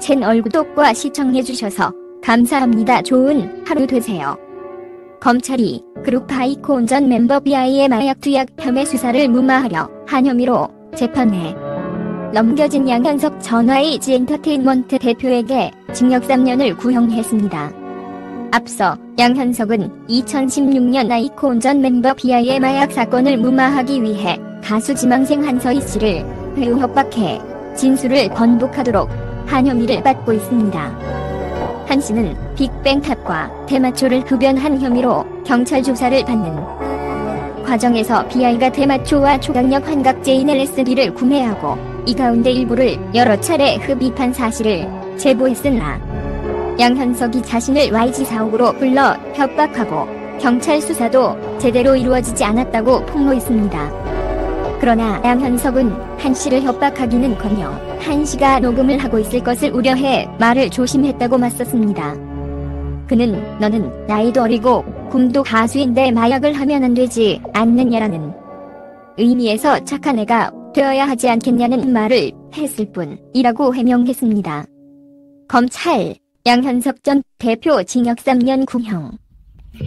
채널 구독과 시청해주셔서 감사합니다. 좋은 하루 되세요. 검찰이 그룹 아이콘 전 멤버 B이의 마약 투약 혐의 수사를 무마하려 한 혐의로 재판에 넘겨진 양현석 전 YG 엔터테인먼트 대표에게 징역 3년을 구형했습니다. 앞서 양현석은 2016년 아이콘 전 멤버 B이의 마약 사건을 무마하기 위해 가수 지망생 한서희 씨를 회유 협박해 진술을 번복하도록 한 혐의를 받고 있습니다. 한 씨는 빅뱅탑과 대마초를 흡연한 혐의로 경찰 조사를 받는 과정에서 B이가 대마초와 초강력 환각제인 LSD를 구매하고 이 가운데 일부를 여러 차례 흡입한 사실을 제보했으나 양현석이 자신을 YG 사옥으로 불러 협박하고 경찰 수사도 제대로 이루어지지 않았다고 폭로했습니다. 그러나 양현석은 한 씨를 협박하기는커녕 한 씨가 녹음을 하고 있을 것을 우려해 말을 조심했다고 맞섰습니다. 그는 너는 나이도 어리고 꿈도 가수인데 마약을 하면 안 되지 않느냐라는 의미에서 착한 애가 되어야 하지 않겠냐는 말을 했을 뿐이라고 해명했습니다. 검찰 양현석 전 대표 징역 3년 구형.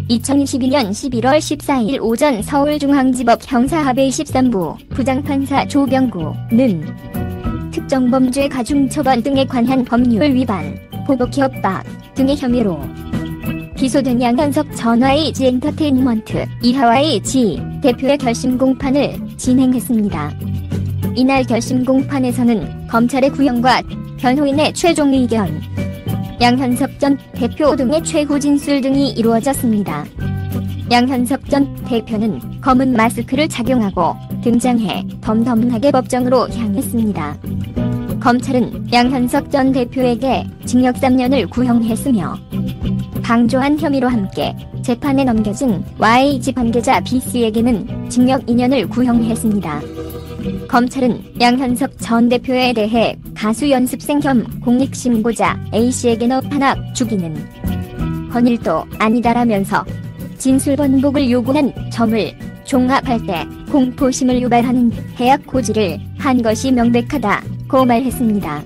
2022년 11월 14일 오전 서울중앙지법 형사합의 13부 부장판사 조병구는 특정범죄 가중처벌 등에 관한 법률 위반, 보복 협박 등의 혐의로 기소된 양현석 전 YG 엔터테인먼트 YG 대표의 결심 공판을 진행했습니다. 이날 결심 공판에서는 검찰의 구형과 변호인의 최종 의견, 양현석 전 대표 등의 최후 진술 등이 이루어졌습니다. 양현석 전 대표는 검은 마스크를 착용하고 등장해 덤덤하게 법정으로 향했습니다. 검찰은 양현석 전 대표에게 징역 3년을 구형했으며 방조한 혐의로 함께 재판에 넘겨진 YG 관계자 B씨에게는 징역 2년을 구형했습니다. 검찰은 양현석 전 대표에 대해 가수 연습생 겸 공익신고자 A씨에게 너탄압 죽이는 헌일도 아니다라면서 진술 번복을 요구한 점을 종합할 때 공포심을 유발하는 해악 고지를 한 것이 명백하다고 말했습니다.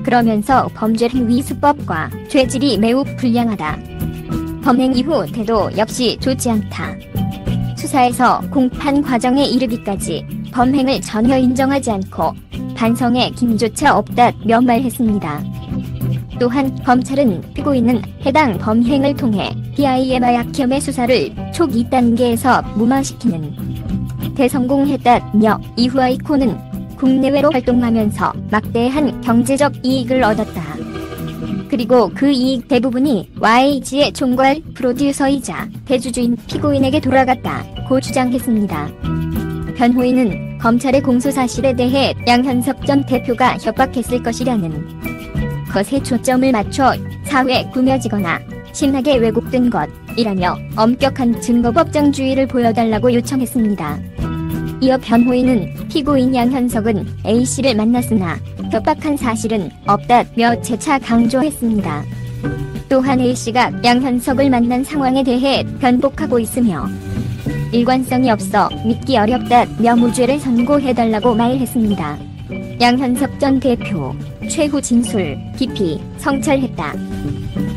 그러면서 범죄 행위 수법과 죄질이 매우 불량하다. 범행 이후 태도 역시 좋지 않다. 수사에서 공판 과정에 이르기까지 범행을 전혀 인정하지 않고 반성의 기미조차 없다며 말했습니다. 또한 검찰은 피고인은 해당 범행을 통해 B이의 마약 혐의 수사를 초기 단계에서 무마시키는 대성공했다며 이후 아이콘은 국내외로 활동하면서 막대한 경제적 이익을 얻었다. 그리고 그 이익 대부분이 YG의 총괄 프로듀서이자 대주주인 피고인에게 돌아갔다고 주장했습니다. 변호인은 검찰의 공소 사실에 대해 양현석 전 대표가 협박했을 것이라는 것에 초점을 맞춰 사회에 꾸며지거나 심하게 왜곡된 것이라며 엄격한 증거법정주의를 보여달라고 요청했습니다. 이어 변호인은 피고인 양현석은 A씨를 만났으나 협박한 사실은 없다며 재차 강조했습니다. 또한 A씨가 양현석을 만난 상황에 대해 변복하고 있으며 일관성이 없어 믿기 어렵다며 무죄를 선고해달라고 말했습니다. 양현석 전 대표 최후 진술 깊이 성찰했다.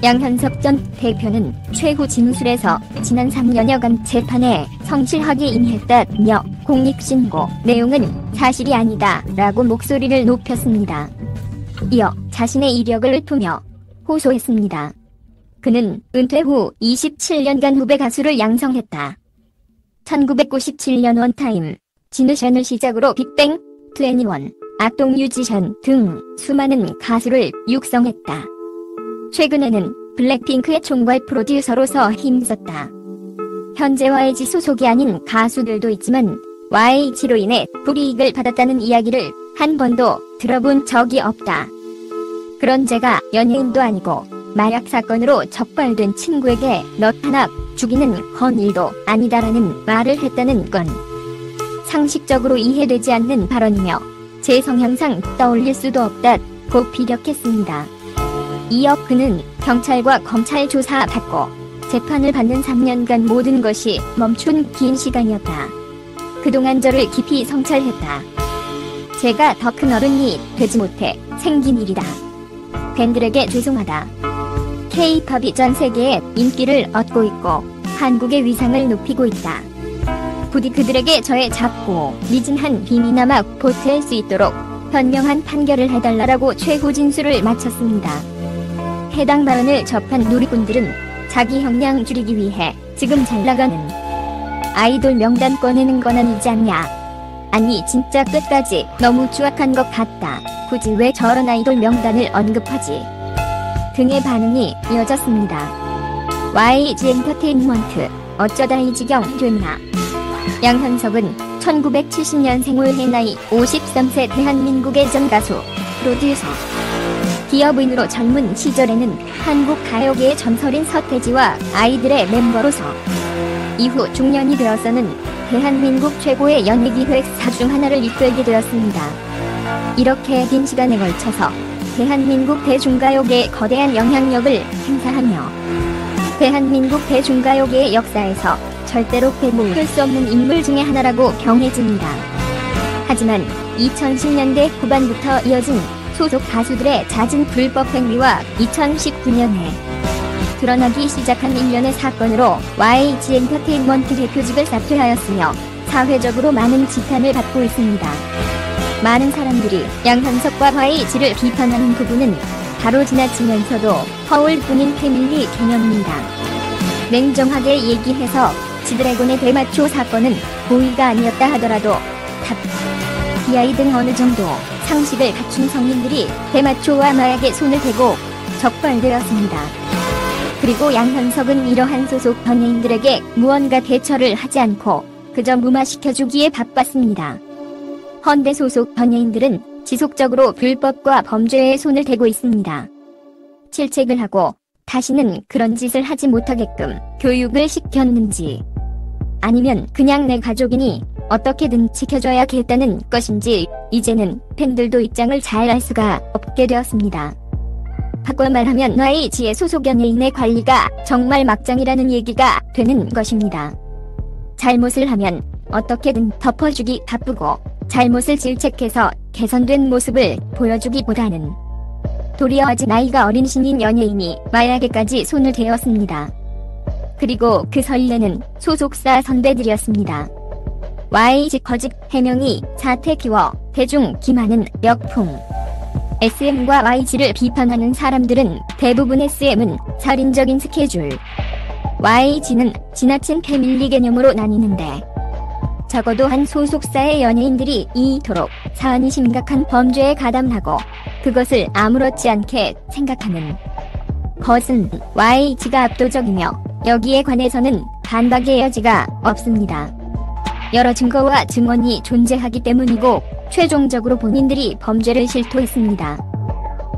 양현석 전 대표는 최후 진술에서 지난 3년여간 재판에 성실하게 임했다며 공익신고 내용은 사실이 아니다 라고 목소리를 높였습니다. 이어 자신의 이력을 읊으며 호소했습니다. 그는 은퇴 후 27년간 후배 가수를 양성했다. 1997년 원타임, 진우션을 시작으로 빅뱅, 21, 악동뮤지션 등 수많은 가수를 육성했다. 최근에는 블랙핑크의 총괄 프로듀서로서 힘썼다. 현재 YG 소속이 아닌 가수들도 있지만 YG로 인해 불이익을 받았다는 이야기를 한 번도 들어본 적이 없다. 그런 제가 연예인도 아니고 마약 사건으로 적발된 친구에게 너탄압 죽이는 헌일도 아니다라는 말을 했다는 건 상식적으로 이해되지 않는 발언이며 제 성향상 떠올릴 수도 없다고 피력했습니다. 이어 그는 경찰과 검찰 조사 받고 재판을 받는 3년간 모든 것이 멈춘 긴 시간이었다. 그동안 저를 깊이 성찰했다. 제가 더 큰 어른이 되지 못해 생긴 일이다. 팬들에게 죄송하다. K-팝이 전 세계에 인기를 얻고 있고 한국의 위상을 높이고 있다. 부디 그들에게 저의 작고 미진한 비미나마 보태할 수 있도록 현명한 판결을 해달라고 최후 진술을 마쳤습니다. 해당 발언을 접한 누리꾼들은 자기 형량 줄이기 위해 지금 잘나가는 아이돌 명단 꺼내는 건 아니지 않냐. 아니 진짜 끝까지 너무 추악한 것 같다. 굳이 왜 저런 아이돌 명단을 언급하지? 등의 반응이 이어졌습니다. YG 엔터테인먼트 어쩌다 이 지경 됐나. 양현석은 1970년생 올해 나이 53세 대한민국의 전 가수, 프로듀서, 기업인으로 젊은 시절에는 한국 가요계의 전설인 서태지와 아이들의 멤버로서 이후 중년이 되어서는 대한민국 최고의 연예기획사 중 하나를 이끌게 되었습니다. 이렇게 긴 시간에 걸쳐서 대한민국 대중가요계에 거대한 영향력을 행사하며 대한민국 대중가요계의 역사에서 절대로 빼놓을 수 없는 인물 중의 하나라고 경해집니다. 하지만 2010년대 후반부터 이어진 소속 가수들의 잦은 불법 행위와 2019년에 드러나기 시작한 일련의 사건으로 YG 엔터테인먼트 대표직을 사퇴하였으며 사회적으로 많은 지탄을 받고 있습니다. 많은 사람들이 양현석과 YG를 비판하는 부분은 바로 지나치면서도 허울 뿐인 패밀리 개념입니다. 냉정하게 얘기해서 지드래곤의 대마초 사건은 고의가 아니었다 하더라도 BI 등 어느 정도 상식을 갖춘 성인들이 대마초와 마약에 손을 대고 적발되었습니다. 그리고 양현석은 이러한 소속 연예인들에게 무언가 대처를 하지 않고 그저 무마시켜주기에 바빴습니다. 헌데 소속 연예인들은 지속적으로 불법과 범죄에 손을 대고 있습니다. 실책을 하고 다시는 그런 짓을 하지 못하게끔 교육을 시켰는지 아니면 그냥 내 가족이니 어떻게든 지켜줘야겠다는 것인지 이제는 팬들도 입장을 잘 알 수가 없게 되었습니다. 바꿔 말하면 YG의 소속 연예인의 관리가 정말 막장이라는 얘기가 되는 것입니다. 잘못을 하면 어떻게든 덮어주기 바쁘고 잘못을 질책해서 개선된 모습을 보여주기보다는 도리어 아직 나이가 어린 신인 연예인이 마약에까지 손을 대었습니다. 그리고 그 선례는 소속사 선배들이었습니다. YG 거짓 해명이 사태 키워 대중 기만은 역풍. SM과 YG를 비판하는 사람들은 대부분 SM은 살인적인 스케줄, YG는 지나친 패밀리 개념으로 나뉘는데 적어도 한 소속사의 연예인들이 이토록 사안이 심각한 범죄에 가담하고 그것을 아무렇지 않게 생각하는 것은 YG가 압도적이며 여기에 관해서는 반박의 여지가 없습니다. 여러 증거와 증언이 존재하기 때문이고 최종적으로 본인들이 범죄를 실토했습니다.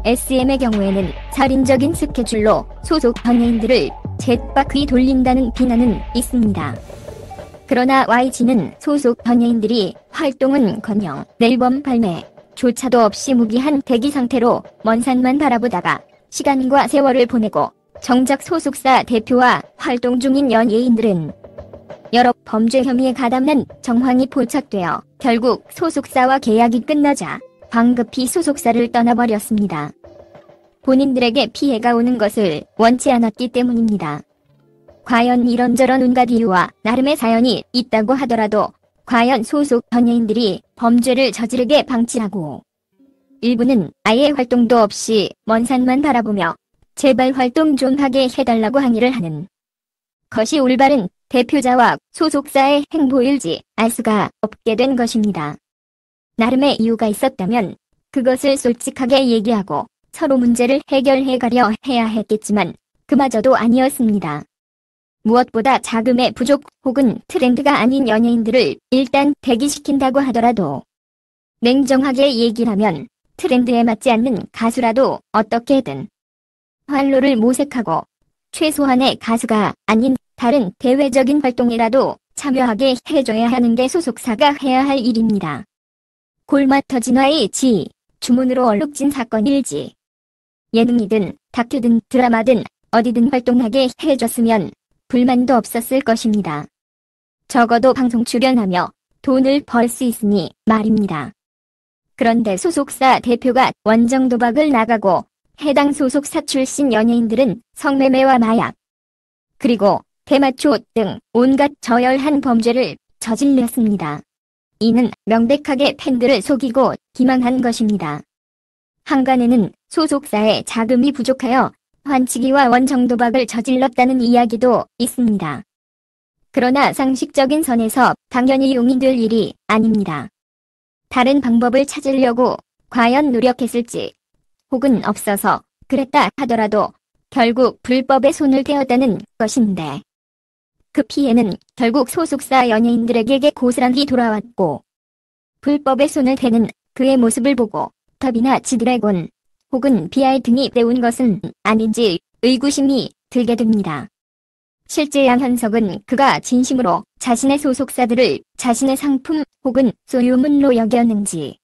SM의 경우에는 살인적인 스케줄로 소속 연예인들을 쳇바퀴 돌린다는 비난은 있습니다. 그러나 YG는 소속 연예인들이 활동은커녕 앨범 발매조차도 없이 무기한 대기 상태로 먼 산만 바라보다가 시간과 세월을 보내고 정작 소속사 대표와 활동 중인 연예인들은 여러 범죄 혐의에 가담한 정황이 포착되어 결국 소속사와 계약이 끝나자 황급히 소속사를 떠나버렸습니다. 본인들에게 피해가 오는 것을 원치 않았기 때문입니다. 과연 이런저런 온갖 이유와 나름의 사연이 있다고 하더라도 과연 소속 연예인들이 범죄를 저지르게 방치하고 일부는 아예 활동도 없이 먼 산만 바라보며 제발 활동 좀 하게 해달라고 항의를 하는 것이 올바른 대표자와 소속사의 행보일지 알 수가 없게 된 것입니다. 나름의 이유가 있었다면 그것을 솔직하게 얘기하고 서로 문제를 해결해가려 해야 했겠지만 그마저도 아니었습니다. 무엇보다 자금의 부족 혹은 트렌드가 아닌 연예인들을 일단 대기시킨다고 하더라도 냉정하게 얘기를 하면 트렌드에 맞지 않는 가수라도 어떻게든 활로를 모색하고 최소한의 가수가 아닌 다른 대외적인 활동이라도 참여하게 해줘야 하는 게 소속사가 해야 할 일입니다. 골마 터진 YG, 주문으로 얼룩진 사건일지. 예능이든 다큐든 드라마든 어디든 활동하게 해줬으면 불만도 없었을 것입니다. 적어도 방송 출연하며 돈을 벌 수 있으니 말입니다. 그런데 소속사 대표가 원정 도박을 나가고 해당 소속사 출신 연예인들은 성매매와 마약, 그리고 대마초 등 온갖 저열한 범죄를 저질렀습니다. 이는 명백하게 팬들을 속이고 기망한 것입니다. 한간에는 소속사의 자금이 부족하여 환치기와 원정도박을 저질렀다는 이야기도 있습니다. 그러나 상식적인 선에서 당연히 용인될 일이 아닙니다. 다른 방법을 찾으려고 과연 노력했을지, 혹은 없어서 그랬다 하더라도 결국 불법에 손을 대었다는 것인데, 그 피해는 결국 소속사 연예인들에게 고스란히 돌아왔고, 불법에 손을 대는 그의 모습을 보고 더비나 지드래곤 혹은 BR 등이 때운 것은 아닌지 의구심이 들게 됩니다. 실제 양현석은 그가 진심으로 자신의 소속사들을 자신의 상품 혹은 소유물로 여겼는지,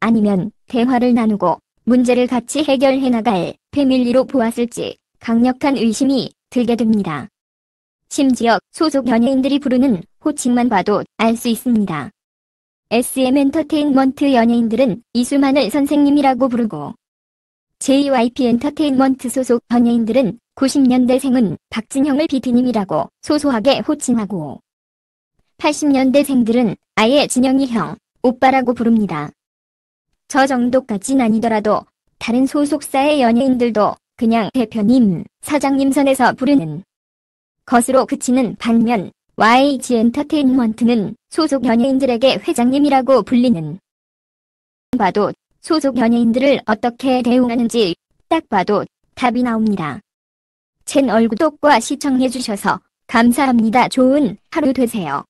아니면 대화를 나누고 문제를 같이 해결해 나갈 패밀리로 보았을지 강력한 의심이 들게 됩니다. 심지어 소속 연예인들이 부르는 호칭만 봐도 알 수 있습니다. SM 엔터테인먼트 연예인들은 이수만을 선생님이라고 부르고, JYP 엔터테인먼트 소속 연예인들은 90년대생은 박진형을 PD님이라고 소소하게 호칭하고, 80년대생들은 아예 진영이 형, 오빠라고 부릅니다. 저 정도까진 아니더라도 다른 소속사의 연예인들도 그냥 대표님, 사장님 선에서 부르는 것으로 그치는 반면 YG 엔터테인먼트는 소속 연예인들에게 회장님이라고 불리는, 봐도 소속 연예인들을 어떻게 대우하는지 딱 봐도 답이 나옵니다. 채널 구독과 시청해주셔서 감사합니다. 좋은 하루 되세요.